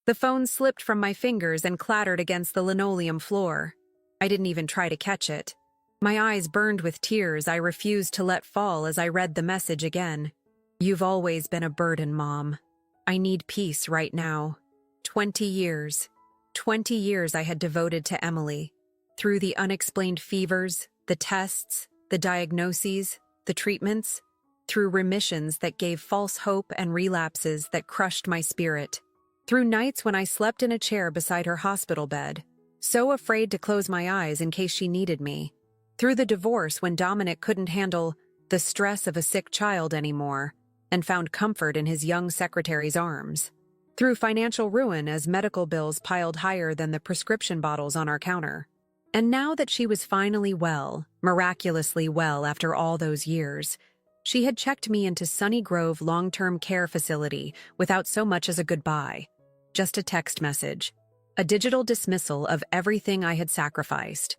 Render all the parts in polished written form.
The phone slipped from my fingers and clattered against the linoleum floor. I didn't even try to catch it. My eyes burned with tears I refused to let fall as I read the message again. You've always been a burden, Mom. I need peace right now. 20 years. 20 years I had devoted to Emily. Through the unexplained fevers, the tests, the diagnoses, the treatments. Through remissions that gave false hope and relapses that crushed my spirit. Through nights when I slept in a chair beside her hospital bed, so afraid to close my eyes in case she needed me. Through the divorce when Dominic couldn't handle the stress of a sick child anymore and found comfort in his young secretary's arms. Through financial ruin as medical bills piled higher than the prescription bottles on our counter. And now that she was finally well, miraculously well after all those years, she had checked me into Sunny Grove long-term care facility without so much as a goodbye. Just a text message. A digital dismissal of everything I had sacrificed.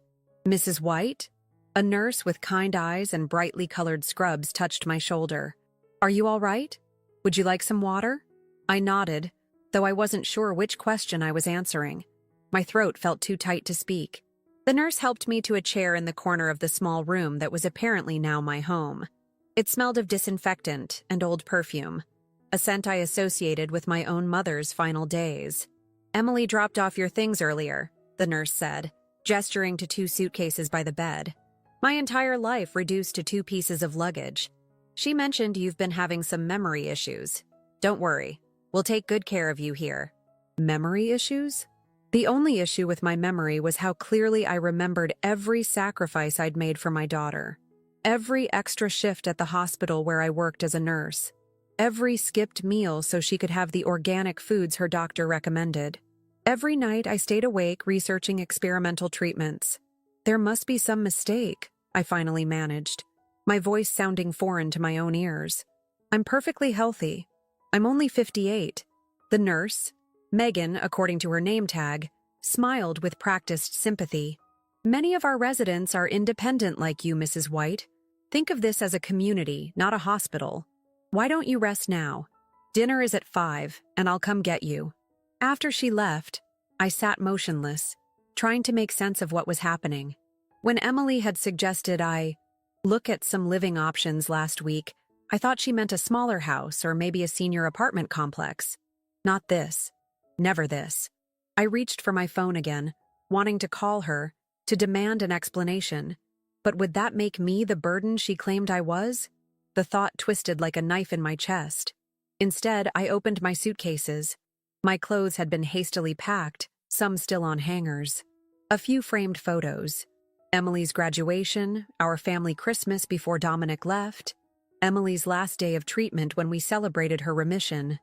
Mrs. White? A nurse with kind eyes and brightly colored scrubs touched my shoulder. Are you all right? Would you like some water? I nodded, though I wasn't sure which question I was answering. My throat felt too tight to speak. The nurse helped me to a chair in the corner of the small room that was apparently now my home. It smelled of disinfectant and old perfume, a scent I associated with my own mother's final days. Emily dropped off your things earlier, the nurse said, gesturing to 2 suitcases by the bed. My entire life reduced to 2 pieces of luggage. She mentioned you've been having some memory issues. Don't worry, we'll take good care of you here. Memory issues? The only issue with my memory was how clearly I remembered every sacrifice I'd made for my daughter. Every extra shift at the hospital where I worked as a nurse. Every skipped meal so she could have the organic foods her doctor recommended. Every night I stayed awake researching experimental treatments. There must be some mistake, I finally managed, my voice sounding foreign to my own ears. I'm perfectly healthy. I'm only 58. The nurse, Megan according to her name tag, smiled with practiced sympathy. Many of our residents are independent like you, Mrs. White. Think of this as a community, not a hospital. Why don't you rest now? Dinner is at 5, and I'll come get you. After she left, I sat motionless, trying to make sense of what was happening. When Emily had suggested I look at some living options last week, I thought she meant a smaller house or maybe a senior apartment complex. Not this. Never this. I reached for my phone again, wanting to call her, to demand an explanation. But would that make me the burden she claimed I was? The thought twisted like a knife in my chest. Instead, I opened my suitcases. My clothes had been hastily packed, some still on hangers. A few framed photos. Emily's graduation, our family Christmas before Dominic left, Emily's last day of treatment when we celebrated her remission.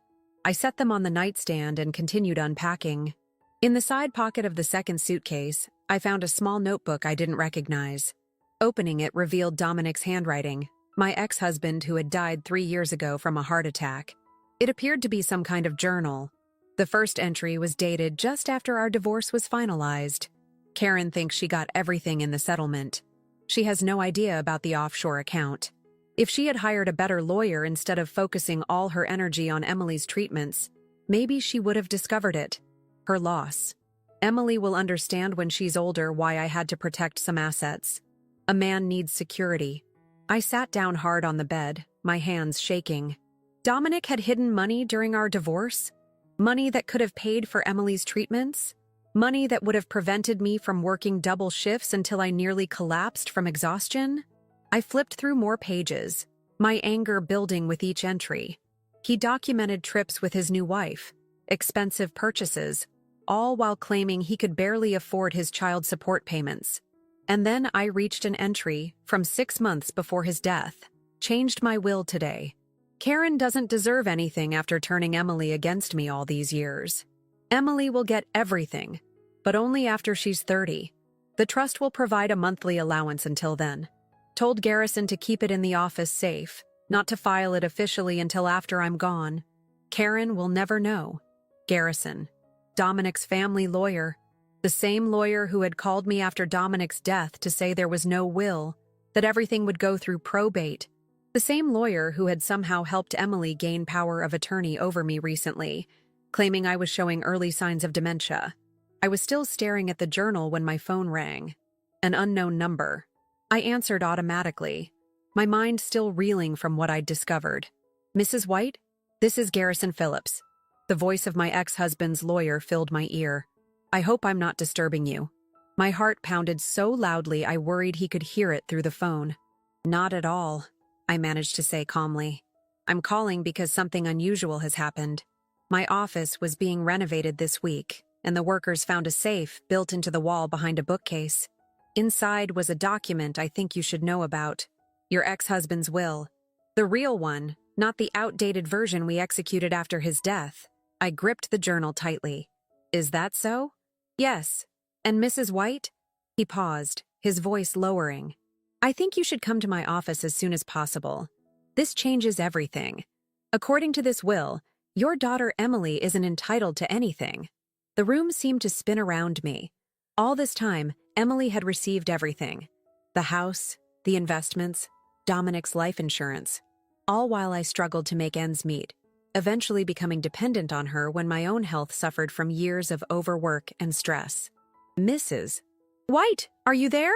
I set them on the nightstand and continued unpacking. In the side pocket of the second suitcase, I found a small notebook I didn't recognize. Opening it revealed Dominic's handwriting, my ex-husband who had died 3 years ago from a heart attack. It appeared to be some kind of journal. The first entry was dated just after our divorce was finalized. Karen thinks she got everything in the settlement. She has no idea about the offshore account. If she had hired a better lawyer instead of focusing all her energy on Emily's treatments, maybe she would have discovered it. Her loss. Emily will understand when she's older why I had to protect some assets. A man needs security. I sat down hard on the bed, my hands shaking. Dominic had hidden money during our divorce? Money that could have paid for Emily's treatments? Money that would have prevented me from working double shifts until I nearly collapsed from exhaustion? I flipped through more pages, my anger building with each entry. He documented trips with his new wife, expensive purchases, all while claiming he could barely afford his child support payments. And then I reached an entry from 6 months before his death. Changed my will today. Karen doesn't deserve anything after turning Emily against me all these years. Emily will get everything, but only after she's 30. The trust will provide a monthly allowance until then. Told Garrison to keep it in the office safe, not to file it officially until after I'm gone. Karen will never know. Garrison, Dominic's family lawyer, the same lawyer who had called me after Dominic's death to say there was no will, that everything would go through probate. The same lawyer who had somehow helped Emily gain power of attorney over me recently. claiming I was showing early signs of dementia. I was still staring at the journal when my phone rang. An unknown number. I answered automatically, my mind still reeling from what I'd discovered. Mrs. White? This is Garrison Phillips. The voice of my ex-husband's lawyer filled my ear. I hope I'm not disturbing you. My heart pounded so loudly I worried he could hear it through the phone. Not at all, I managed to say calmly. I'm calling because something unusual has happened. My office was being renovated this week, and the workers found a safe built into the wall behind a bookcase. Inside was a document I think you should know about. Your ex-husband's will. The real one, not the outdated version we executed after his death. I gripped the journal tightly. Is that so? Yes. And Mrs. White? He paused, his voice lowering. I think you should come to my office as soon as possible. This changes everything. According to this will, your daughter Emily isn't entitled to anything. The room seemed to spin around me. All this time, Emily had received everything. The house, the investments, Dominic's life insurance. All while I struggled to make ends meet, eventually becoming dependent on her when my own health suffered from years of overwork and stress. Mrs. White, are you there?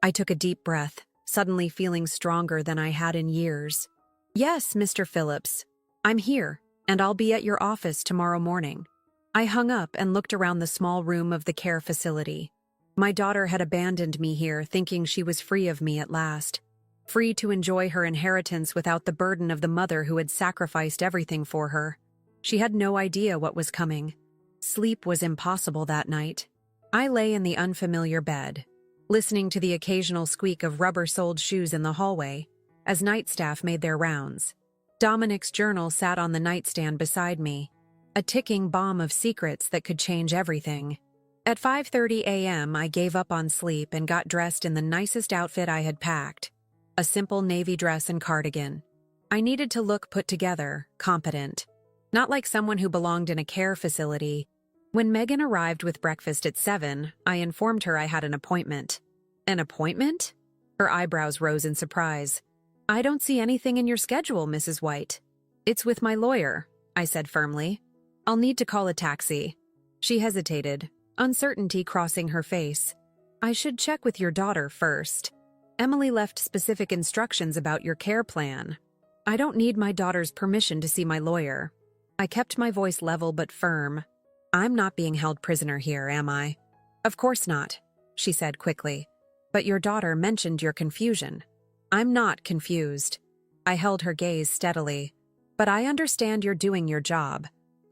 I took a deep breath, suddenly feeling stronger than I had in years. Yes, Mr. Phillips. I'm here, and I'll be at your office tomorrow morning. I hung up and looked around the small room of the care facility. My daughter had abandoned me here, thinking she was free of me at last. Free to enjoy her inheritance without the burden of the mother who had sacrificed everything for her. She had no idea what was coming. Sleep was impossible that night. I lay in the unfamiliar bed, listening to the occasional squeak of rubber-soled shoes in the hallway as night staff made their rounds. Dominic's journal sat on the nightstand beside me, a ticking bomb of secrets that could change everything. At 5:30 a.m., I gave up on sleep and got dressed in the nicest outfit I had packed. A simple navy dress and cardigan. I needed to look put together, competent. Not like someone who belonged in a care facility. When Megan arrived with breakfast at 7, I informed her I had an appointment. An appointment? Her eyebrows rose in surprise. I don't see anything in your schedule, Mrs. White. It's with my lawyer, I said firmly. I'll need to call a taxi. She hesitated, uncertainty crossing her face. I should check with your daughter first. Emily left specific instructions about your care plan. I don't need my daughter's permission to see my lawyer. I kept my voice level but firm. I'm not being held prisoner here, am I? Of course not, she said quickly. But your daughter mentioned your confusion. I'm not confused. I held her gaze steadily. But I understand you're doing your job.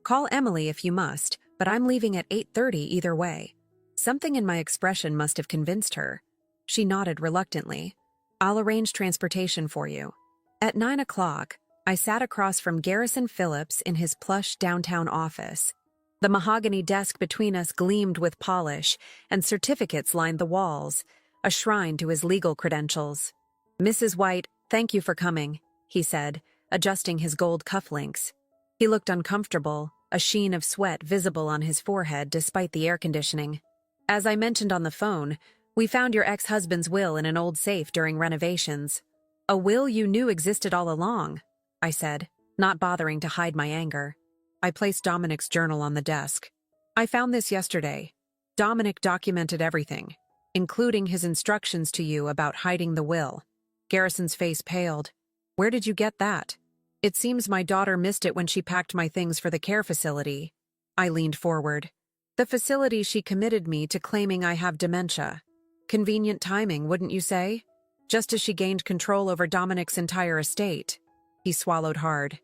Call Emily if you must, but I'm leaving at 8:30 either way. Something in my expression must have convinced her. She nodded reluctantly. I'll arrange transportation for you. At 9 o'clock, I sat across from Garrison Phillips in his plush downtown office. The mahogany desk between us gleamed with polish, and certificates lined the walls, a shrine to his legal credentials. Mrs. White, thank you for coming, he said, adjusting his gold cufflinks. He looked uncomfortable, a sheen of sweat visible on his forehead despite the air conditioning. As I mentioned on the phone, we found your ex-husband's will in an old safe during renovations. A will you knew existed all along, I said, not bothering to hide my anger. I placed Dominic's journal on the desk. I found this yesterday. Dominic documented everything, including his instructions to you about hiding the will. Garrison's face paled. Where did you get that? It seems my daughter missed it when she packed my things for the care facility. I leaned forward. The facility she committed me to claiming I have dementia. Convenient timing, wouldn't you say? Just as she gained control over Dominic's entire estate. He swallowed hard.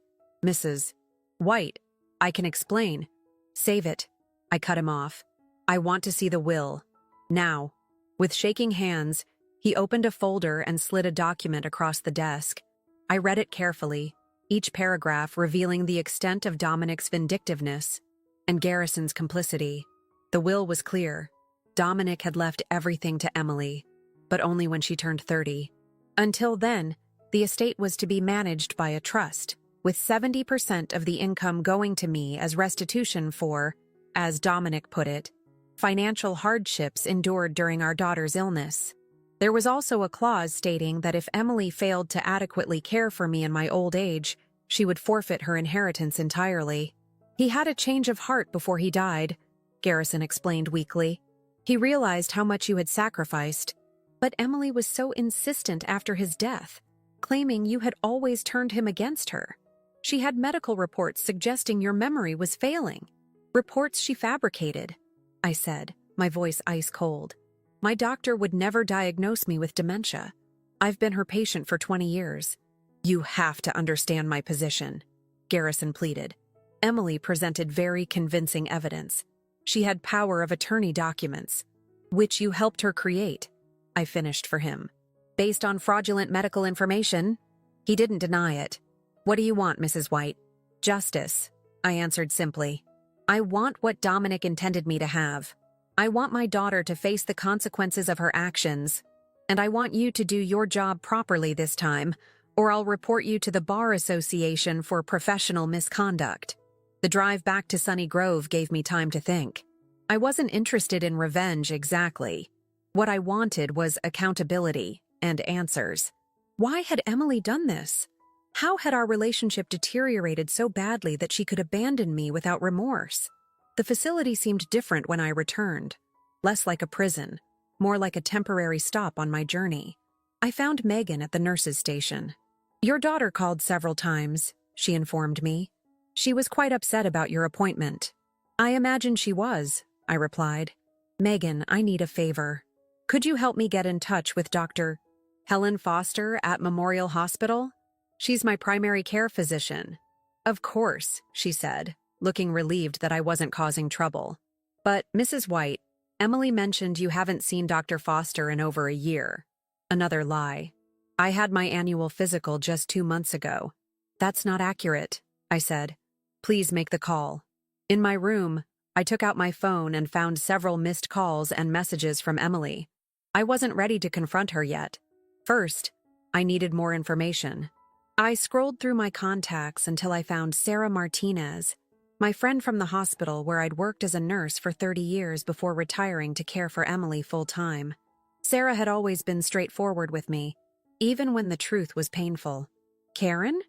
Mrs. White, I can explain. Save it. I cut him off. I want to see the will. Now. With shaking hands, he opened a folder and slid a document across the desk. I read it carefully, each paragraph revealing the extent of Dominic's vindictiveness and Garrison's complicity. The will was clear. Dominic had left everything to Emily, but only when she turned 30. Until then, the estate was to be managed by a trust, with 70% of the income going to me as restitution for, as Dominic put it, financial hardships endured during our daughter's illness. There was also a clause stating that if Emily failed to adequately care for me in my old age, she would forfeit her inheritance entirely. He had a change of heart before he died, Garrison explained weakly. He realized how much you had sacrificed. But Emily was so insistent after his death, claiming you had always turned him against her. She had medical reports suggesting your memory was failing. Reports she fabricated, I said, my voice ice cold. My doctor would never diagnose me with dementia. I've been her patient for 20 years. You have to understand my position, Garrison pleaded. Emily presented very convincing evidence. She had power of attorney documents, which you helped her create, I finished for him. Based on fraudulent medical information, he didn't deny it. What do you want, Mrs. White? Justice, I answered simply. I want what Dominic intended me to have. I want my daughter to face the consequences of her actions, and I want you to do your job properly this time, or I'll report you to the Bar Association for professional misconduct. The drive back to Sunny Grove gave me time to think. I wasn't interested in revenge exactly. What I wanted was accountability and answers. Why had Emily done this? How had our relationship deteriorated so badly that she could abandon me without remorse? The facility seemed different when I returned. Less like a prison, more like a temporary stop on my journey. I found Megan at the nurse's station. Your daughter called several times, she informed me. She was quite upset about your appointment. I imagine she was, I replied. Megan, I need a favor. Could you help me get in touch with Dr. Helen Foster at Memorial Hospital? She's my primary care physician. Of course, she said, looking relieved that I wasn't causing trouble. But, Mrs. White, Emily mentioned you haven't seen Dr. Foster in over a year. Another lie. I had my annual physical just 2 months ago. That's not accurate, I said. Please make the call. In my room, I took out my phone and found several missed calls and messages from Emily. I wasn't ready to confront her yet. First, I needed more information. I scrolled through my contacts until I found Sarah Martinez, my friend from the hospital where I'd worked as a nurse for 30 years before retiring to care for Emily full-time. Sarah had always been straightforward with me, even when the truth was painful. Karen?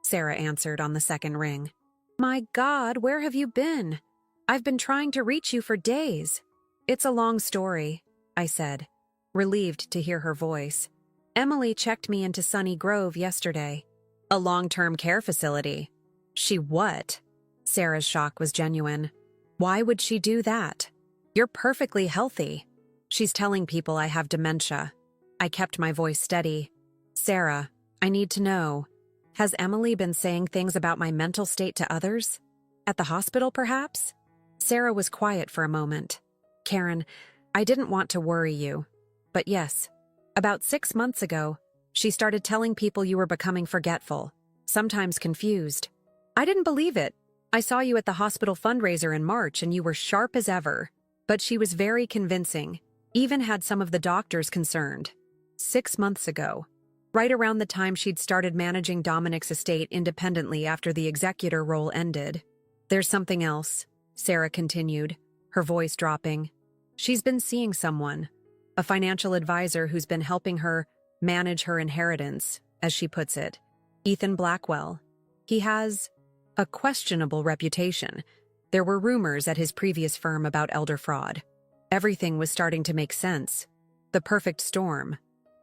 Sarah answered on the second ring. My God, where have you been? I've been trying to reach you for days. It's a long story, I said, relieved to hear her voice. Emily checked me into Sunny Grove yesterday. A long-term care facility. She what? Sarah's shock was genuine. Why would she do that? You're perfectly healthy. She's telling people I have dementia. I kept my voice steady. Sarah, I need to know. Has Emily been saying things about my mental state to others? At the hospital, perhaps? Sarah was quiet for a moment. Karen, I didn't want to worry you. But yes, about 6 months ago, she started telling people you were becoming forgetful, sometimes confused. I didn't believe it. I saw you at the hospital fundraiser in March and you were sharp as ever. But she was very convincing, even had some of the doctors concerned. 6 months ago, right around the time she'd started managing Dominic's estate independently after the executor role ended. There's something else, Sarah continued, her voice dropping. She's been seeing someone, a financial advisor who's been helping her manage her inheritance, as she puts it. Ethan Blackwell. He has a questionable reputation. There were rumors at his previous firm about elder fraud. Everything was starting to make sense. The perfect storm.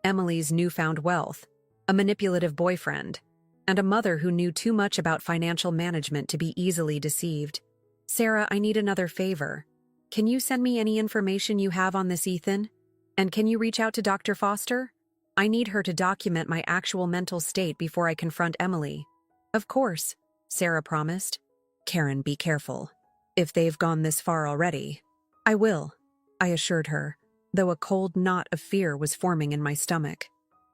Emily's newfound wealth, a manipulative boyfriend, and a mother who knew too much about financial management to be easily deceived. Sarah, I need another favor. Can you send me any information you have on this Ethan? And can you reach out to Dr. Foster? I need her to document my actual mental state before I confront Emily. Of course, Sarah promised. Karen, be careful. If they've gone this far already. I will, I assured her, though a cold knot of fear was forming in my stomach.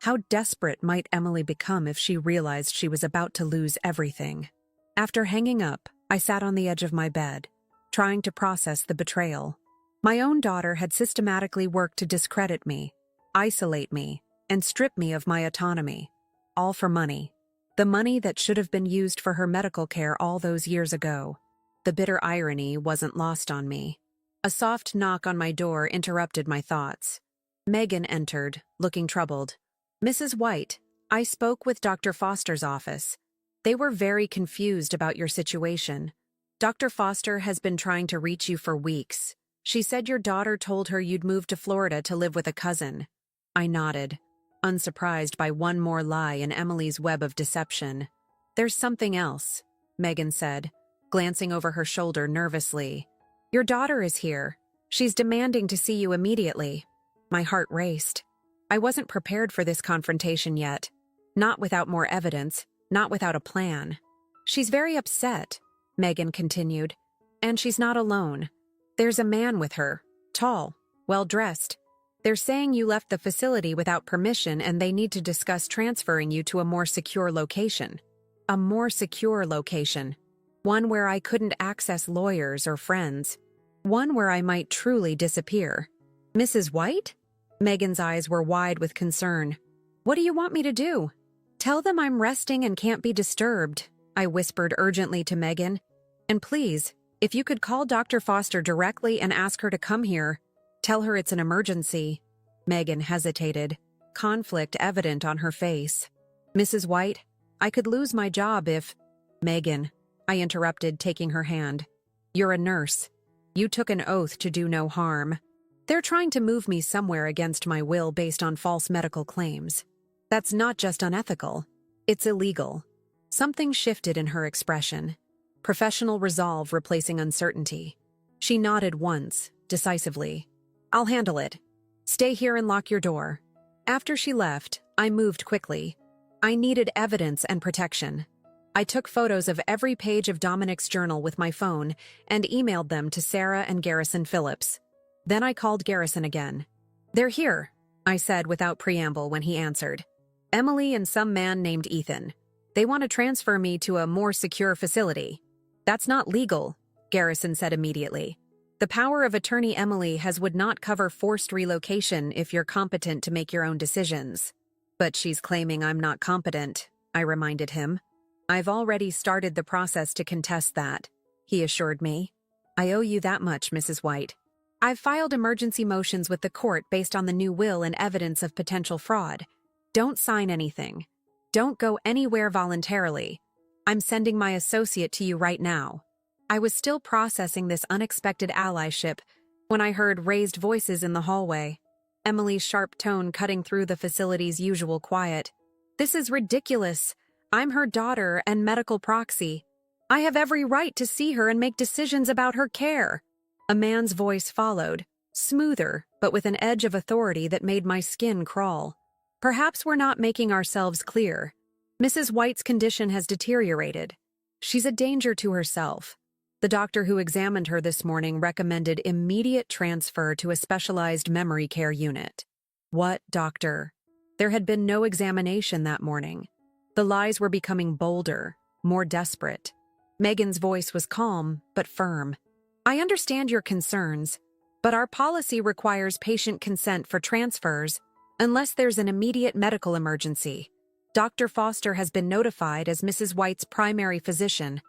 How desperate might Emily become if she realized she was about to lose everything? After hanging up, I sat on the edge of my bed, trying to process the betrayal. My own daughter had systematically worked to discredit me, isolate me, and strip me of my autonomy. All for money. The money that should have been used for her medical care all those years ago. The bitter irony wasn't lost on me. A soft knock on my door interrupted my thoughts. Megan entered, looking troubled. Mrs. White, I spoke with Dr. Foster's office. They were very confused about your situation. Dr. Foster has been trying to reach you for weeks. She said your daughter told her you'd moved to Florida to live with a cousin. I nodded, unsurprised by one more lie in Emily's web of deception. There's something else, Megan said, glancing over her shoulder nervously. Your daughter is here. She's demanding to see you immediately. My heart raced. I wasn't prepared for this confrontation yet. Not without more evidence, not without a plan. She's very upset, Megan continued. And she's not alone. There's a man with her, tall, well-dressed. They're saying you left the facility without permission and they need to discuss transferring you to a more secure location. A more secure location. One where I couldn't access lawyers or friends. One where I might truly disappear. Mrs. White? Megan's eyes were wide with concern. What do you want me to do? Tell them I'm resting and can't be disturbed, I whispered urgently to Megan. And please, if you could call Dr. Foster directly and ask her to come here. Tell her it's an emergency. Megan hesitated, conflict evident on her face. Mrs. White, I could lose my job if… Megan, I interrupted, taking her hand. You're a nurse. You took an oath to do no harm. They're trying to move me somewhere against my will based on false medical claims. That's not just unethical. It's illegal. Something shifted in her expression. Professional resolve replacing uncertainty. She nodded once, decisively. I'll handle it. Stay here and lock your door. After she left, I moved quickly. I needed evidence and protection. I took photos of every page of Dominic's journal with my phone and emailed them to Sarah and Garrison Phillips. Then I called Garrison again. They're here, I said without preamble when he answered. Emily and some man named Ethan. They want to transfer me to a more secure facility. That's not legal, Garrison said immediately. The power of attorney Emily has would not cover forced relocation if you're competent to make your own decisions. But she's claiming I'm not competent, I reminded him. I've already started the process to contest that, he assured me. I owe you that much, Mrs. White. I've filed emergency motions with the court based on the new will and evidence of potential fraud. Don't sign anything. Don't go anywhere voluntarily. I'm sending my associate to you right now. I was still processing this unexpected allyship when I heard raised voices in the hallway. Emily's sharp tone cutting through the facility's usual quiet. This is ridiculous. I'm her daughter and medical proxy. I have every right to see her and make decisions about her care. A man's voice followed, smoother, but with an edge of authority that made my skin crawl. Perhaps we're not making ourselves clear. Mrs. White's condition has deteriorated. She's a danger to herself. The doctor who examined her this morning recommended immediate transfer to a specialized memory care unit. What doctor? There had been no examination that morning. The lies were becoming bolder, more desperate. Megan's voice was calm, but firm. I understand your concerns, but our policy requires patient consent for transfers unless there's an immediate medical emergency. Dr. Foster has been notified as Mrs. White's primary physician,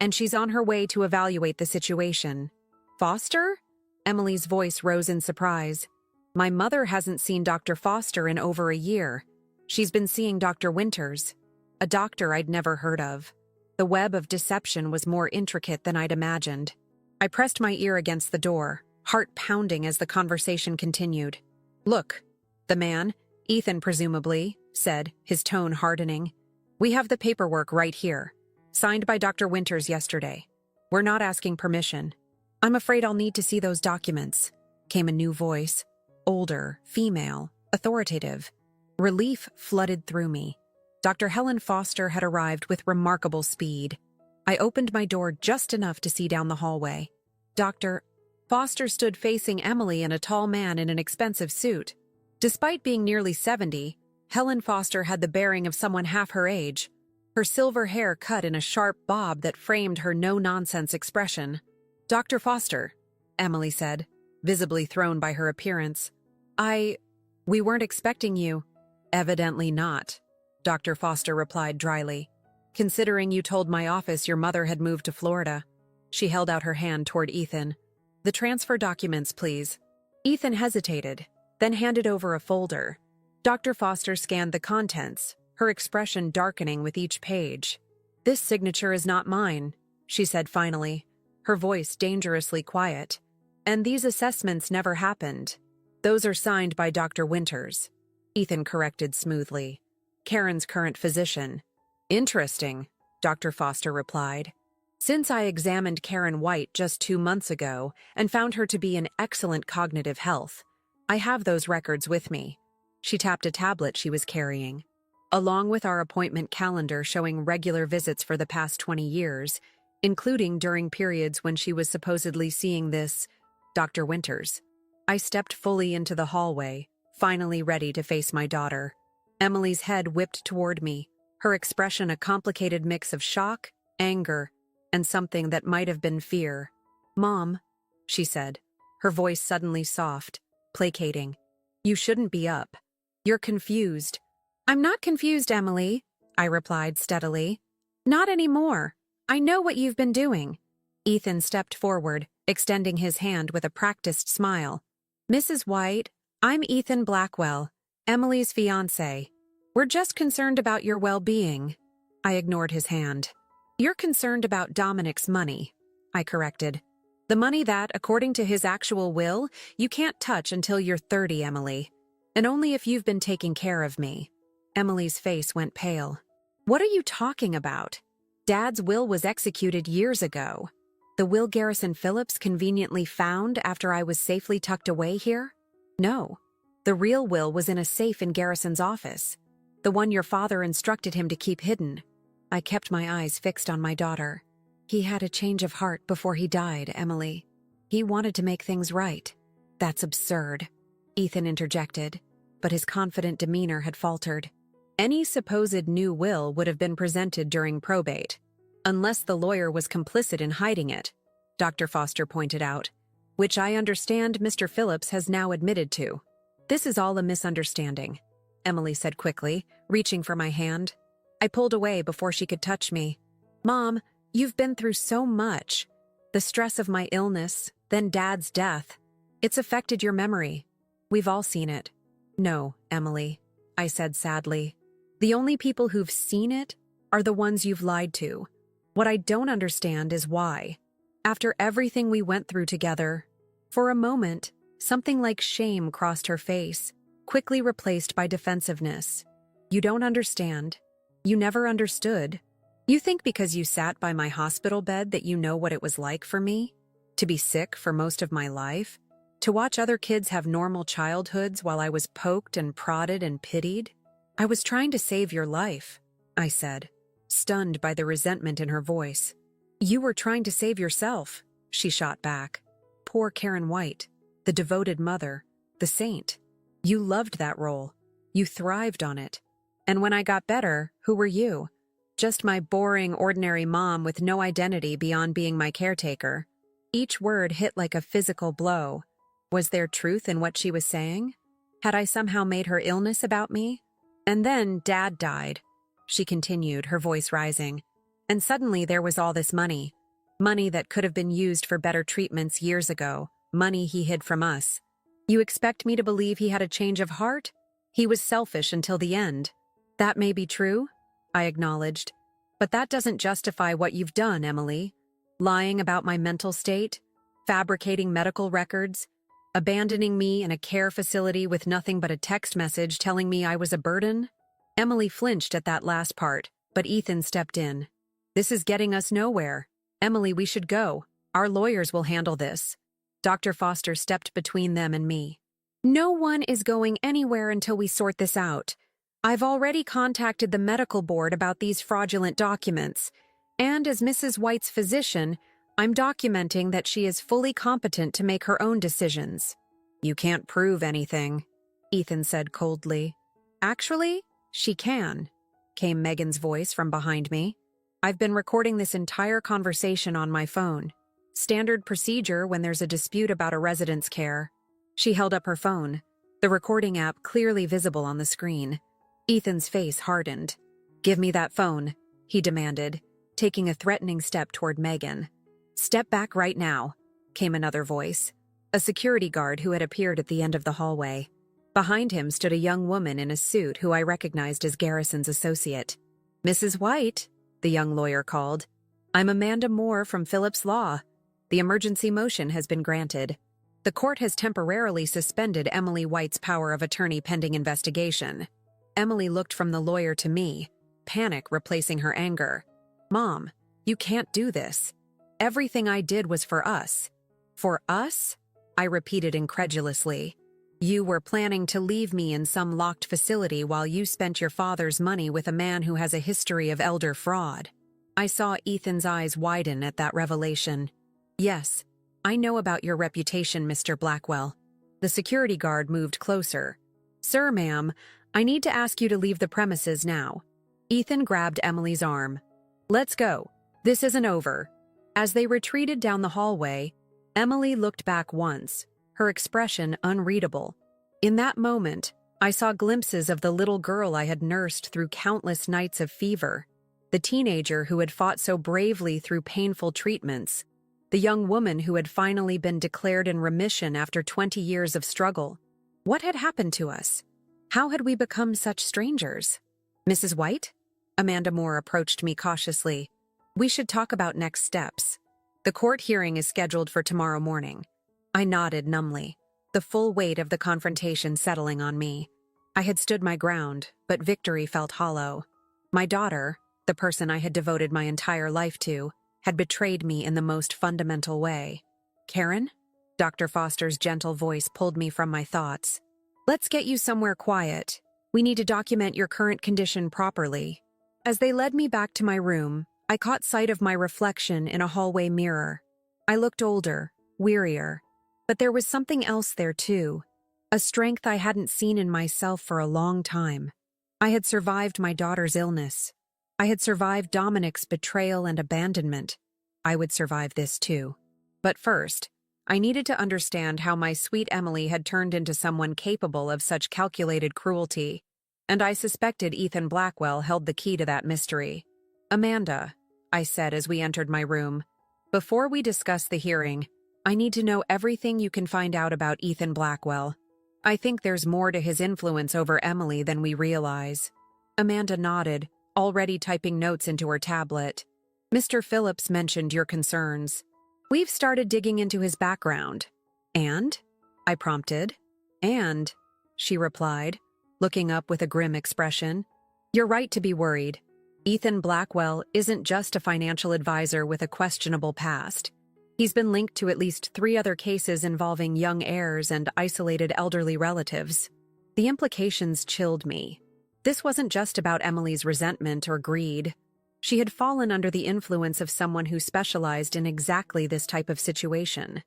and she's on her way to evaluate the situation. Foster? Emily's voice rose in surprise. My mother hasn't seen Dr. Foster in over a year. She's been seeing Dr. Winters, a doctor I'd never heard of. The web of deception was more intricate than I'd imagined. I pressed my ear against the door, heart pounding as the conversation continued. Look, the man, Ethan presumably, said, his tone hardening. We have the paperwork right here, signed by Dr. Winters yesterday. We're not asking permission. I'm afraid I'll need to see those documents, came a new voice, older, female, authoritative. Relief flooded through me. Dr. Helen Foster had arrived with remarkable speed. I opened my door just enough to see down the hallway. Dr. Foster stood facing Emily and a tall man in an expensive suit. Despite being nearly 70, Helen Foster had the bearing of someone half her age, her silver hair cut in a sharp bob that framed her no-nonsense expression. Dr. Foster, Emily said, visibly thrown by her appearance. We weren't expecting you. Evidently not, Dr. Foster replied dryly. Considering you told my office your mother had moved to Florida. She held out her hand toward Ethan. The transfer documents, please. Ethan hesitated, then handed over a folder. Dr. Foster scanned the contents, her expression darkening with each page. This signature is not mine, she said finally. her voice dangerously quiet. "And these assessments never happened. Those are signed by Dr. Winters," Ethan corrected smoothly. "Karen's current physician." "Interesting," Dr. Foster replied. "Since I examined Karen White just 2 months ago and found her to be in excellent cognitive health, I have those records with me." She tapped a tablet she was carrying. "Along with our appointment calendar showing regular visits for the past 20 years, including during periods when she was supposedly seeing this Dr. Winters." I stepped fully into the hallway, finally ready to face my daughter. Emily's head whipped toward me, her expression a complicated mix of shock, anger, and something that might have been fear. "Mom," she said, her voice suddenly soft, placating. "You shouldn't be up. You're confused." "I'm not confused, Emily," I replied steadily. "Not anymore. I know what you've been doing." Ethan stepped forward, extending his hand with a practiced smile. "Mrs. White, I'm Ethan Blackwell, Emily's fiancé. We're just concerned about your well-being." I ignored his hand. "You're concerned about Dominic's money," I corrected. "The money that, according to his actual will, you can't touch until you're 30, Emily. And only if you've been taking care of me." Emily's face went pale. "What are you talking about? Dad's will was executed years ago. The will Garrison Phillips conveniently found after I was safely tucked away here? No. The real will was in a safe in Garrison's office. The one your father instructed him to keep hidden." I kept my eyes fixed on my daughter. "He had a change of heart before he died, Emily. He wanted to make things right." "That's absurd," Ethan interjected, but his confident demeanor had faltered. "Any supposed new will would have been presented during probate, unless the lawyer was complicit in hiding it," Dr. Foster pointed out, "which I understand Mr. Phillips has now admitted to." "This is all a misunderstanding," Emily said quickly, reaching for my hand. I pulled away before she could touch me. "Mom, you've been through so much. The stress of my illness, then Dad's death. It's affected your memory. We've all seen it." "No, Emily," I said sadly. "The only people who've seen it are the ones you've lied to. What I don't understand is why. After everything we went through together, for a moment, something like shame crossed her face, quickly replaced by defensiveness. You don't understand. You never understood. You think because you sat by my hospital bed that you know what it was like for me? To be sick for most of my life? To watch other kids have normal childhoods while I was poked and prodded and pitied? I was trying to save your life," I said, stunned by the resentment in her voice. "You were trying to save yourself," she shot back. "Poor Karen White, the devoted mother, the saint. You loved that role. You thrived on it. And when I got better, who were you? Just my boring, ordinary mom with no identity beyond being my caretaker." Each word hit like a physical blow. Was there truth in what she was saying? Had I somehow made her illness about me? "And then Dad died," she continued, her voice rising. "And suddenly there was all this money. Money that could have been used for better treatments years ago. Money he hid from us. You expect me to believe he had a change of heart? He was selfish until the end." "That may be true," I acknowledged. "But that doesn't justify what you've done, Emily. Lying about my mental state, fabricating medical records, abandoning me in a care facility with nothing but a text message telling me I was a burden." Emily flinched at that last part, but Ethan stepped in. "This is getting us nowhere. Emily, we should go. Our lawyers will handle this." Dr. Foster stepped between them and me. "No one is going anywhere until we sort this out. I've already contacted the medical board about these fraudulent documents, and as Mrs. White's physician, I'm documenting that she is fully competent to make her own decisions." "You can't prove anything," Ethan said coldly. "Actually, she can," came Megan's voice from behind me. "I've been recording this entire conversation on my phone. Standard procedure when there's a dispute about a resident's care." She held up her phone, the recording app clearly visible on the screen. Ethan's face hardened. "Give me that phone," he demanded, taking a threatening step toward Megan. "Step back right now," came another voice, a security guard who had appeared at the end of the hallway. Behind him stood a young woman in a suit who I recognized as Garrison's associate. "Mrs. White," the young lawyer called. "I'm Amanda Moore from Phillips Law. The emergency motion has been granted. The court has temporarily suspended Emily White's power of attorney pending investigation. Emily looked from the lawyer to me, panic replacing her anger. Mom, you can't do this. Everything I did was for us. For us? I repeated incredulously. You were planning to leave me in some locked facility while you spent your father's money with a man who has a history of elder fraud. I saw Ethan's eyes widen at that revelation. Yes, I know about your reputation, Mr. Blackwell. The security guard moved closer. Sir, ma'am, I need to ask you to leave the premises now. Ethan grabbed Emily's arm. Let's go. This isn't over. As they retreated down the hallway, Emily looked back once, her expression unreadable. In that moment, I saw glimpses of the little girl I had nursed through countless nights of fever, the teenager who had fought so bravely through painful treatments, the young woman who had finally been declared in remission after 20 years of struggle. What had happened to us? How had we become such strangers? Mrs. White? Amanda Moore approached me cautiously. We should talk about next steps. The court hearing is scheduled for tomorrow morning. I nodded numbly, the full weight of the confrontation settling on me. I had stood my ground, but victory felt hollow. My daughter, the person I had devoted my entire life to, had betrayed me in the most fundamental way. Karen? Dr. Foster's gentle voice pulled me from my thoughts. Let's get you somewhere quiet. We need to document your current condition properly. As they led me back to my room, I caught sight of my reflection in a hallway mirror. I looked older, wearier, but there was something else there too, a strength I hadn't seen in myself for a long time. I had survived my daughter's illness. I had survived Dominic's betrayal and abandonment. I would survive this too. But first, I needed to understand how my sweet Emily had turned into someone capable of such calculated cruelty, and I suspected Ethan Blackwell held the key to that mystery. Amanda, I said as we entered my room, before we discuss the hearing, I need to know everything you can find out about Ethan Blackwell. I think there's more to his influence over Emily than we realize. Amanda nodded, already typing notes into her tablet. Mr. Phillips mentioned your concerns. We've started digging into his background. And? I prompted. And, she replied, looking up with a grim expression. You're right to be worried. Ethan Blackwell isn't just a financial advisor with a questionable past. He's been linked to at least 3 other cases involving young heirs and isolated elderly relatives. The implications chilled me. This wasn't just about Emily's resentment or greed. She had fallen under the influence of someone who specialized in exactly this type of situation.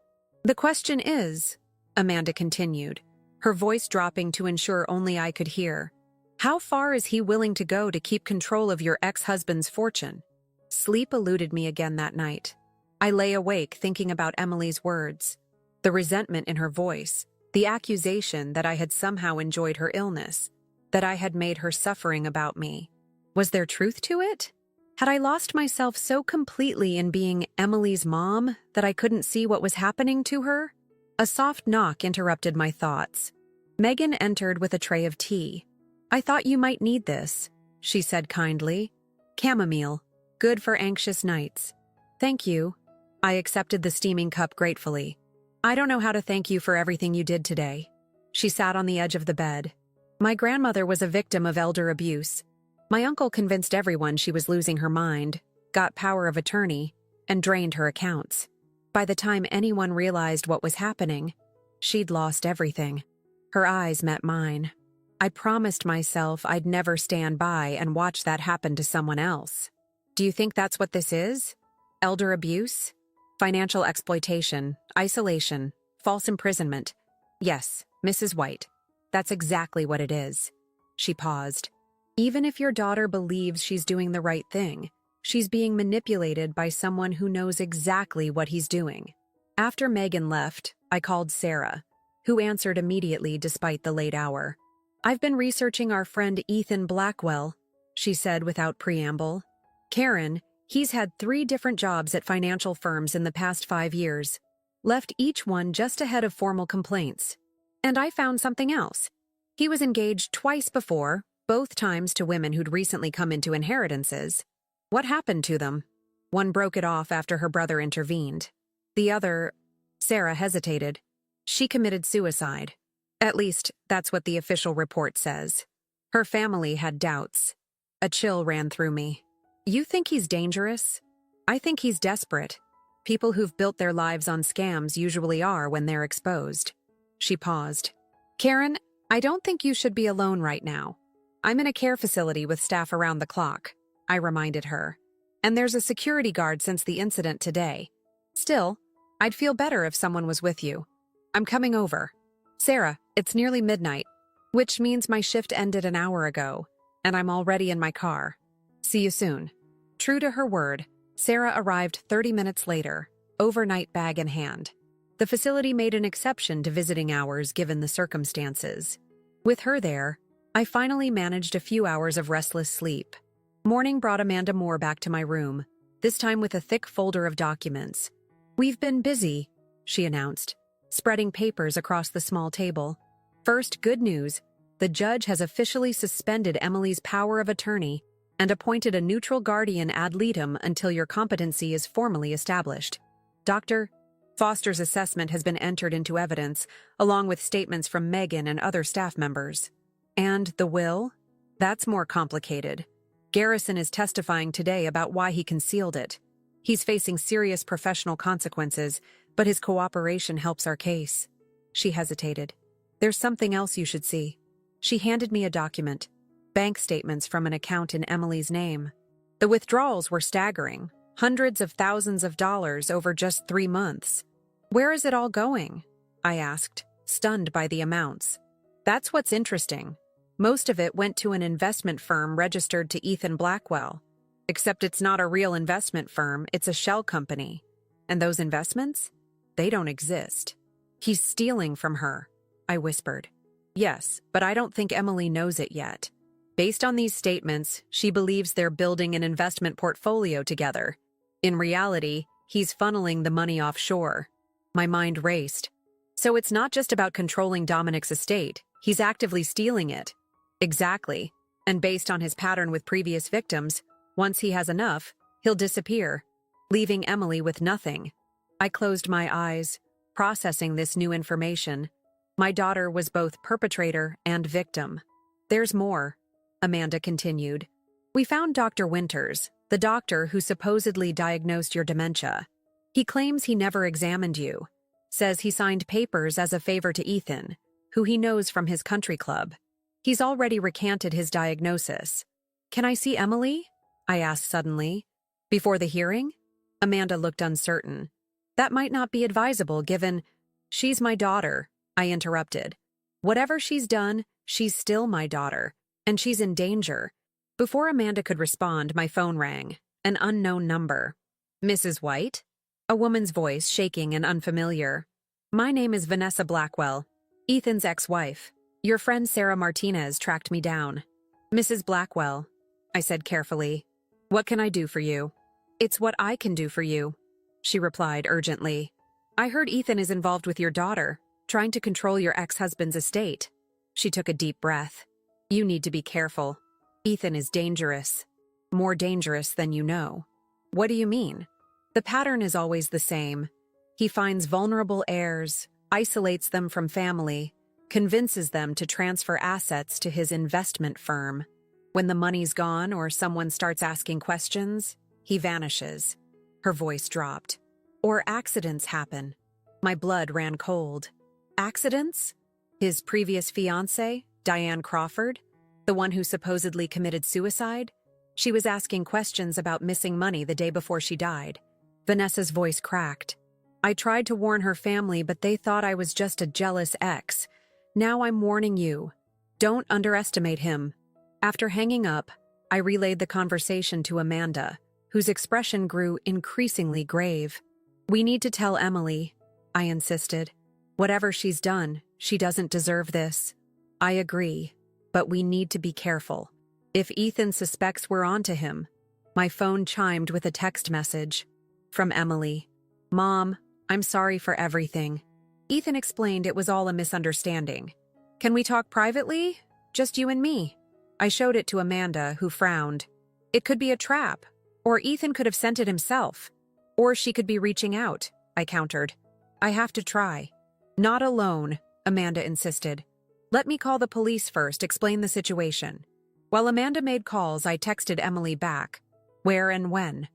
The question is, Amanda continued, her voice dropping to ensure only I could hear, how far is he willing to go to keep control of your ex-husband's fortune? Sleep eluded me again that night. I lay awake thinking about Emily's words, the resentment in her voice, the accusation that I had somehow enjoyed her illness, that I had made her suffering about me. Was there truth to it? Had I lost myself so completely in being Emily's mom that I couldn't see what was happening to her? A soft knock interrupted my thoughts. Megan entered with a tray of tea. I thought you might need this, she said kindly. Chamomile, good for anxious nights. Thank you. I accepted the steaming cup gratefully. I don't know how to thank you for everything you did today. She sat on the edge of the bed. My grandmother was a victim of elder abuse. My uncle convinced everyone she was losing her mind, got power of attorney, and drained her accounts. By the time anyone realized what was happening, she'd lost everything. Her eyes met mine. I promised myself I'd never stand by and watch that happen to someone else. Do you think that's what this is? Elder abuse? Financial exploitation, isolation, false imprisonment. Yes, Mrs. White. That's exactly what it is. She paused. Even if your daughter believes she's doing the right thing, she's being manipulated by someone who knows exactly what he's doing. After Megan left, I called Sarah, who answered immediately despite the late hour. I've been researching our friend Ethan Blackwell, she said without preamble. Karen, he's had 3 different jobs at financial firms in the past 5 years, left each one just ahead of formal complaints. And I found something else. He was engaged twice before, both times to women who'd recently come into inheritances. What happened to them? One broke it off after her brother intervened. The other, Sarah hesitated. She committed suicide. At least, that's what the official report says. Her family had doubts. A chill ran through me. You think he's dangerous? I think he's desperate. People who've built their lives on scams usually are when they're exposed. She paused. Karen, I don't think you should be alone right now. I'm in a care facility with staff around the clock, I reminded her. And there's a security guard since the incident today. Still, I'd feel better if someone was with you. I'm coming over. Sarah, it's nearly midnight, which means my shift ended an hour ago, and I'm already in my car. See you soon. True to her word, Sarah arrived 30 minutes later, overnight bag in hand. The facility made an exception to visiting hours given the circumstances. With her there, I finally managed a few hours of restless sleep. Morning brought Amanda Moore back to my room, this time with a thick folder of documents. We've been busy, she announced, spreading papers across the small table. First, good news. The judge has officially suspended Emily's power of attorney and appointed a neutral guardian ad litem until your competency is formally established. Dr. Foster's assessment has been entered into evidence, along with statements from Megan and other staff members. And the will? That's more complicated. Garrison is testifying today about why he concealed it. He's facing serious professional consequences, but his cooperation helps our case. She hesitated. There's something else you should see. She handed me a document. Bank statements from an account in Emily's name. The withdrawals were staggering. Hundreds of thousands of dollars over just 3 months. Where is it all going? I asked, stunned by the amounts. That's what's interesting. Most of it went to an investment firm registered to Ethan Blackwell. Except it's not a real investment firm, it's a shell company. And those investments? They don't exist. He's stealing from her, I whispered. Yes, but I don't think Emily knows it yet. Based on these statements, she believes they're building an investment portfolio together. In reality, he's funneling the money offshore. My mind raced. So it's not just about controlling Dominic's estate, he's actively stealing it. Exactly. And based on his pattern with previous victims, once he has enough, he'll disappear, leaving Emily with nothing. I closed my eyes, processing this new information. My daughter was both perpetrator and victim. There's more, Amanda continued. We found Dr. Winters, the doctor who supposedly diagnosed your dementia. He claims he never examined you, says he signed papers as a favor to Ethan, who he knows from his country club. He's already recanted his diagnosis. Can I see Emily? I asked suddenly. Before the hearing? Amanda looked uncertain. That might not be advisable given... She's my daughter, I interrupted. Whatever she's done, she's still my daughter, and she's in danger. Before Amanda could respond, my phone rang. An unknown number. Mrs. White? A woman's voice, shaking and unfamiliar. My name is Vanessa Blackwell, Ethan's ex-wife. Your friend Sarah Martinez tracked me down. Mrs. Blackwell, I said carefully. What can I do for you? It's what I can do for you, she replied urgently. I heard Ethan is involved with your daughter, trying to control your ex-husband's estate. She took a deep breath. You need to be careful. Ethan is dangerous. More dangerous than you know. What do you mean? The pattern is always the same. He finds vulnerable heirs, isolates them from family, convinces them to transfer assets to his investment firm. When the money's gone or someone starts asking questions, he vanishes. Her voice dropped. Or accidents happen. My blood ran cold. Accidents? His previous fiancée, Diane Crawford? The one who supposedly committed suicide? She was asking questions about missing money the day before she died. Vanessa's voice cracked. I tried to warn her family, but they thought I was just a jealous ex. Now I'm warning you. Don't underestimate him. After hanging up, I relayed the conversation to Amanda, whose expression grew increasingly grave. We need to tell Emily, I insisted. Whatever she's done, she doesn't deserve this. I agree, but we need to be careful. If Ethan suspects we're onto him. My phone chimed with a text message. From Emily. Mom, I'm sorry for everything. Ethan explained it was all a misunderstanding. Can we talk privately? Just you and me. I showed it to Amanda, who frowned. It could be a trap, or Ethan could have sent it himself, or she could be reaching out. I countered. I have to try. Not alone, Amanda insisted. Let me call the police first, explain the situation. While Amanda made calls, I texted Emily back. Where and when?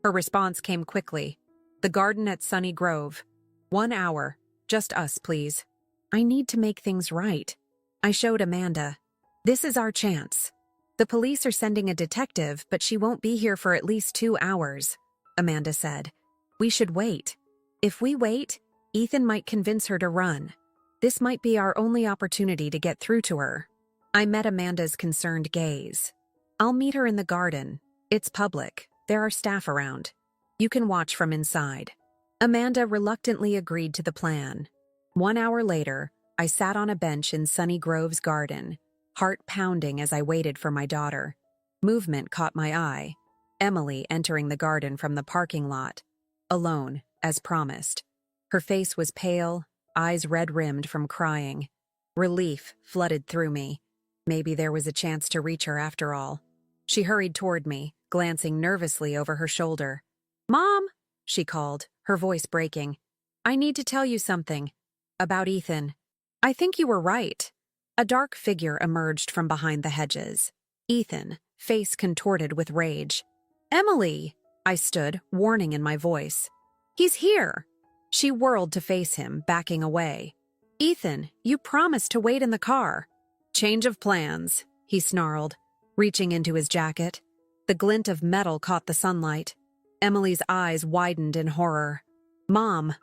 Her response came quickly. The garden at Sunny Grove. 1 hour. Just us, please. I need to make things right. I showed Amanda. This is our chance. The police are sending a detective, but she won't be here for at least 2 hours, Amanda said. We should wait. If we wait, Ethan might convince her to run. This might be our only opportunity to get through to her. I met Amanda's concerned gaze. I'll meet her in the garden. It's public. There are staff around. You can watch from inside. Amanda reluctantly agreed to the plan. 1 hour later, I sat on a bench in Sunny Grove's garden, heart pounding as I waited for my daughter. Movement caught my eye. Emily entering the garden from the parking lot. Alone, as promised. Her face was pale, eyes red-rimmed from crying. Relief flooded through me. Maybe there was a chance to reach her after all. She hurried toward me, glancing nervously over her shoulder. "Mom," she called, her voice breaking. "I need to tell you something. About Ethan. I think you were right." A dark figure emerged from behind the hedges. Ethan, face contorted with rage. "Emily!" I stood, warning in my voice. "He's here!" She whirled to face him, backing away. "Ethan, you promised to wait in the car." "Change of plans," he snarled, reaching into his jacket. The glint of metal caught the sunlight. Emily's eyes widened in horror. "Mom,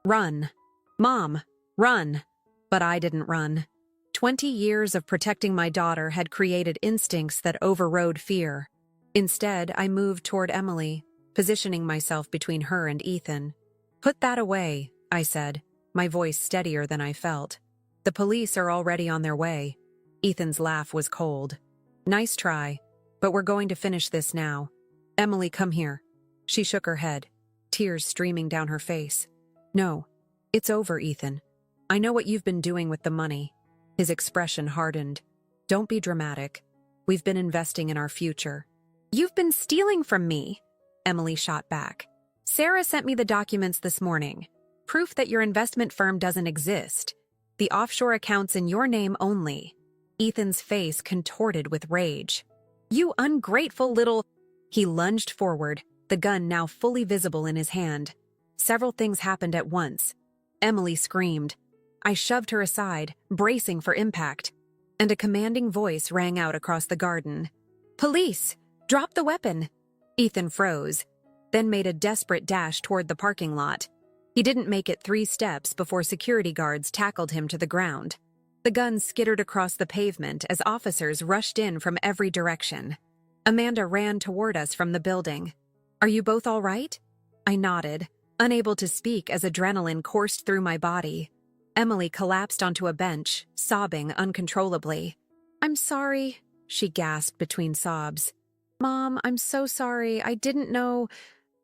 run. Mom, run." But I didn't run. 20 years of protecting my daughter had created instincts that overrode fear. Instead, I moved toward Emily, positioning myself between her and Ethan. "Put that away," I said, my voice steadier than I felt. "The police are already on their way." Ethan's laugh was cold. "Nice try, but we're going to finish this now. Emily, come here." She shook her head, tears streaming down her face. "No, it's over, Ethan. I know what you've been doing with the money." His expression hardened. "Don't be dramatic. We've been investing in our future." "You've been stealing from me," Emily shot back. "Sarah sent me the documents this morning. Proof that your investment firm doesn't exist. The offshore account's in your name only." Ethan's face contorted with rage. "You ungrateful little—" He lunged forward, the gun now fully visible in his hand. Several things happened at once. Emily screamed. I shoved her aside, bracing for impact, and a commanding voice rang out across the garden. "Police! Drop the weapon!" Ethan froze, then made a desperate dash toward the parking lot. He didn't make it 3 steps before security guards tackled him to the ground. The gun skittered across the pavement as officers rushed in from every direction. Amanda ran toward us from the building. "Are you both all right?" I nodded, unable to speak as adrenaline coursed through my body. Emily collapsed onto a bench, sobbing uncontrollably. "I'm sorry," she gasped between sobs. "Mom, I'm so sorry. I didn't know.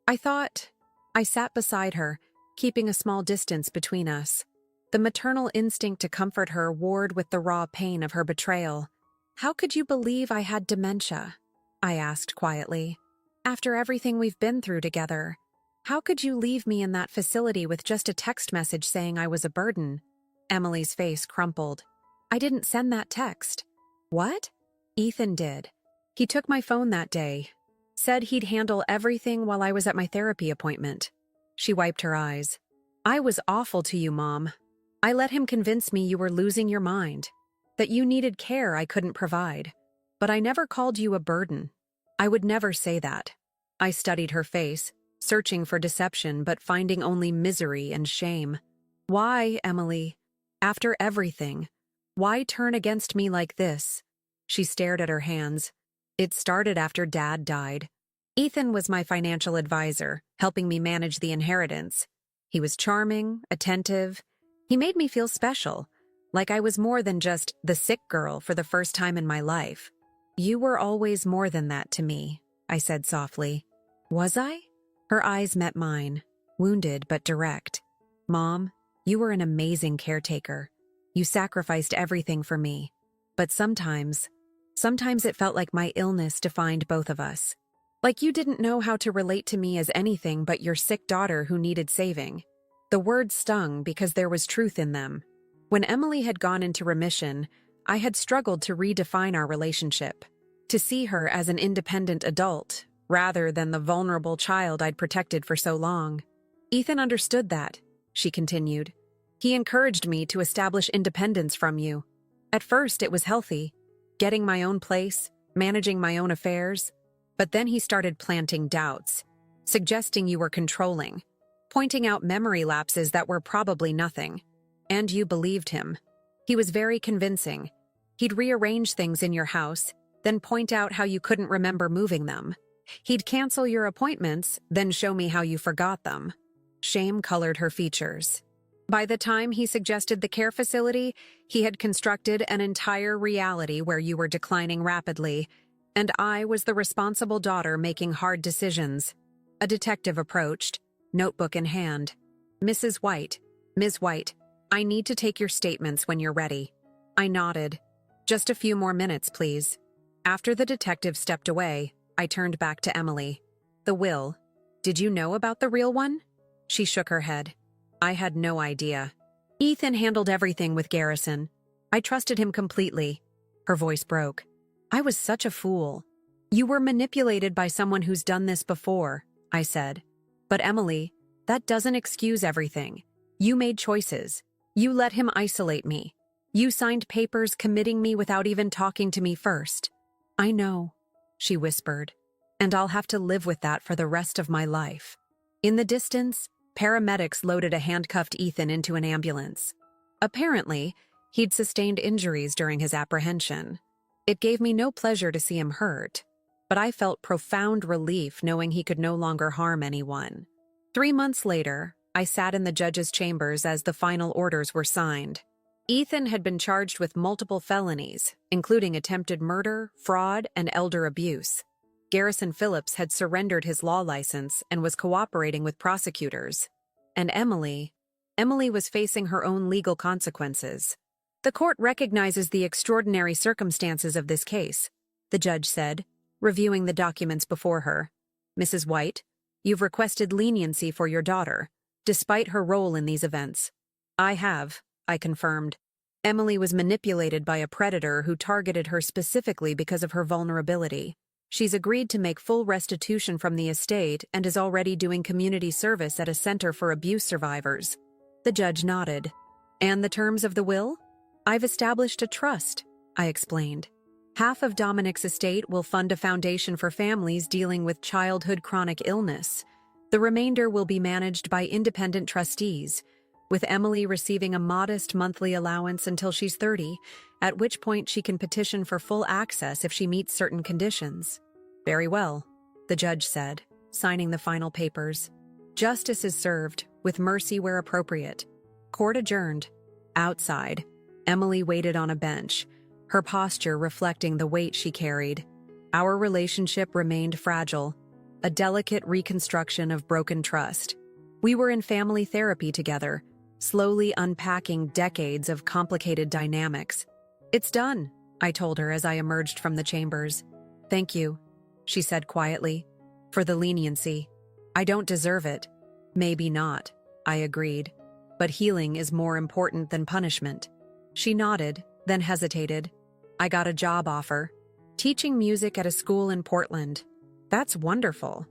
I thought—" I sat beside her, keeping a small distance between us. The maternal instinct to comfort her warred with the raw pain of her betrayal. "How could you believe I had dementia?" I asked quietly. "After everything we've been through together. How could you leave me in that facility with just a text message saying I was a burden?" Emily's face crumpled. "I didn't send that text." "What?" "Ethan did. He took my phone that day. Said he'd handle everything while I was at my therapy appointment." She wiped her eyes. "I was awful to you, Mom. I let him convince me you were losing your mind, that you needed care I couldn't provide. But I never called you a burden. I would never say that." I studied her face, searching for deception but finding only misery and shame. "Why, Emily? After everything, why turn against me like this?" She stared at her hands. "It started after Dad died. Ethan was my financial advisor, helping me manage the inheritance. He was charming, attentive. He made me feel special, like I was more than just the sick girl for the first time in my life." "You were always more than that to me," I said softly. "Was I?" Her eyes met mine, wounded but direct. "Mom, you were an amazing caretaker. You sacrificed everything for me. But sometimes it felt like my illness defined both of us. Like you didn't know how to relate to me as anything but your sick daughter who needed saving. The words stung because there was truth in them. When Emily had gone into remission, I had struggled to redefine our relationship, to see her as an independent adult, rather than the vulnerable child I'd protected for so long. Ethan understood that, she continued. He encouraged me to establish independence from you. At first, it was healthy, getting my own place, managing my own affairs. But then he started planting doubts, suggesting you were controlling, pointing out memory lapses that were probably nothing. And you believed him. He was very convincing. He'd rearrange things in your house, then point out how you couldn't remember moving them. He'd cancel your appointments, then show me how you forgot them. Shame colored her features. By the time he suggested the care facility, he had constructed an entire reality where you were declining rapidly, and I was the responsible daughter making hard decisions. A detective approached, notebook in hand. Ms. White, I need to take your statements when you're ready. I nodded. Just a few more minutes, please. After the detective stepped away, I turned back to Emily. The will. Did you know about the real one? She shook her head. I had no idea. Ethan handled everything with Garrison. I trusted him completely. Her voice broke. I was such a fool. You were manipulated by someone who's done this before, I said. But Emily, that doesn't excuse everything. You made choices. You let him isolate me. You signed papers committing me without even talking to me first. I know, she whispered, and I'll have to live with that for the rest of my life. In the distance, paramedics loaded a handcuffed Ethan into an ambulance. Apparently, he'd sustained injuries during his apprehension. It gave me no pleasure to see him hurt, but I felt profound relief knowing he could no longer harm anyone. 3 months later, I sat in the judge's chambers as the final orders were signed. Ethan had been charged with multiple felonies, including attempted murder, fraud, and elder abuse. Garrison Phillips had surrendered his law license and was cooperating with prosecutors. And Emily was facing her own legal consequences. The court recognizes the extraordinary circumstances of this case, the judge said, reviewing the documents before her. Mrs. White, you've requested leniency for your daughter, despite her role in these events. I have, I confirmed. Emily was manipulated by a predator who targeted her specifically because of her vulnerability. She's agreed to make full restitution from the estate and is already doing community service at a center for abuse survivors. The judge nodded. And the terms of the will? I've established a trust, I explained. Half of Dominic's estate will fund a foundation for families dealing with childhood chronic illness. The remainder will be managed by independent trustees, with Emily receiving a modest monthly allowance until she's 30, at which point she can petition for full access if she meets certain conditions. Very well, the judge said, signing the final papers. Justice is served, with mercy where appropriate. Court adjourned. Outside, Emily waited on a bench, her posture reflecting the weight she carried. Our relationship remained fragile, a delicate reconstruction of broken trust. We were in family therapy together, slowly unpacking decades of complicated dynamics. It's done, I told her as I emerged from the chambers. Thank you, she said quietly, for the leniency. I don't deserve it. Maybe not, I agreed. But healing is more important than punishment. She nodded, then hesitated. I got a job offer, teaching music at a school in Portland. That's wonderful.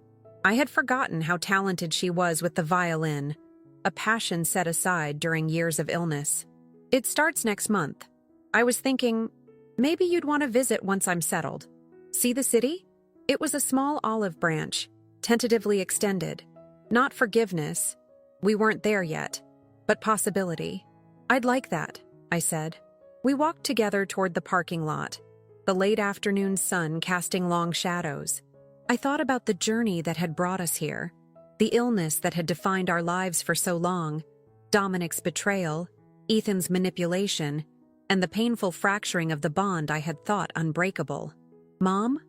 I had forgotten how talented she was with the violin, a passion set aside during years of illness. It starts next month. I was thinking, maybe you'd want to visit once I'm settled. See the city? It was a small olive branch, tentatively extended. Not forgiveness. We weren't there yet, but possibility. I'd like that, I said. We walked together toward the parking lot, the late afternoon sun casting long shadows. I thought about the journey that had brought us here, the illness that had defined our lives for so long, Dominic's betrayal, Ethan's manipulation, and the painful fracturing of the bond I had thought unbreakable. Mom?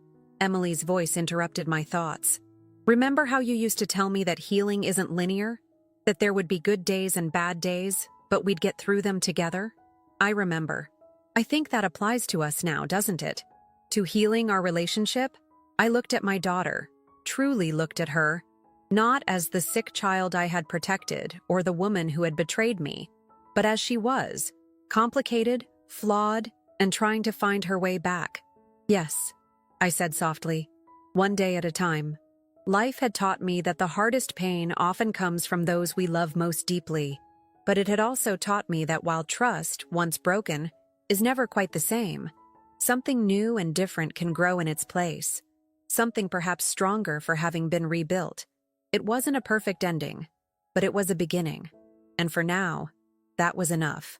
Emily's voice interrupted my thoughts. Remember how you used to tell me that healing isn't linear? That there would be good days and bad days, but we'd get through them together? I remember. I think that applies to us now, doesn't it? To healing our relationship? I looked at my daughter, truly looked at her, Not as the sick child I had protected or the woman who had betrayed me, but as she was, complicated, flawed, and trying to find her way back. Yes, I said softly, one day at a time. Life had taught me that the hardest pain often comes from those we love most deeply, but it had also taught me that while trust, once broken, is never quite the same, something new and different can grow in its place, something perhaps stronger for having been rebuilt. It wasn't a perfect ending, but it was a beginning, and for now, that was enough.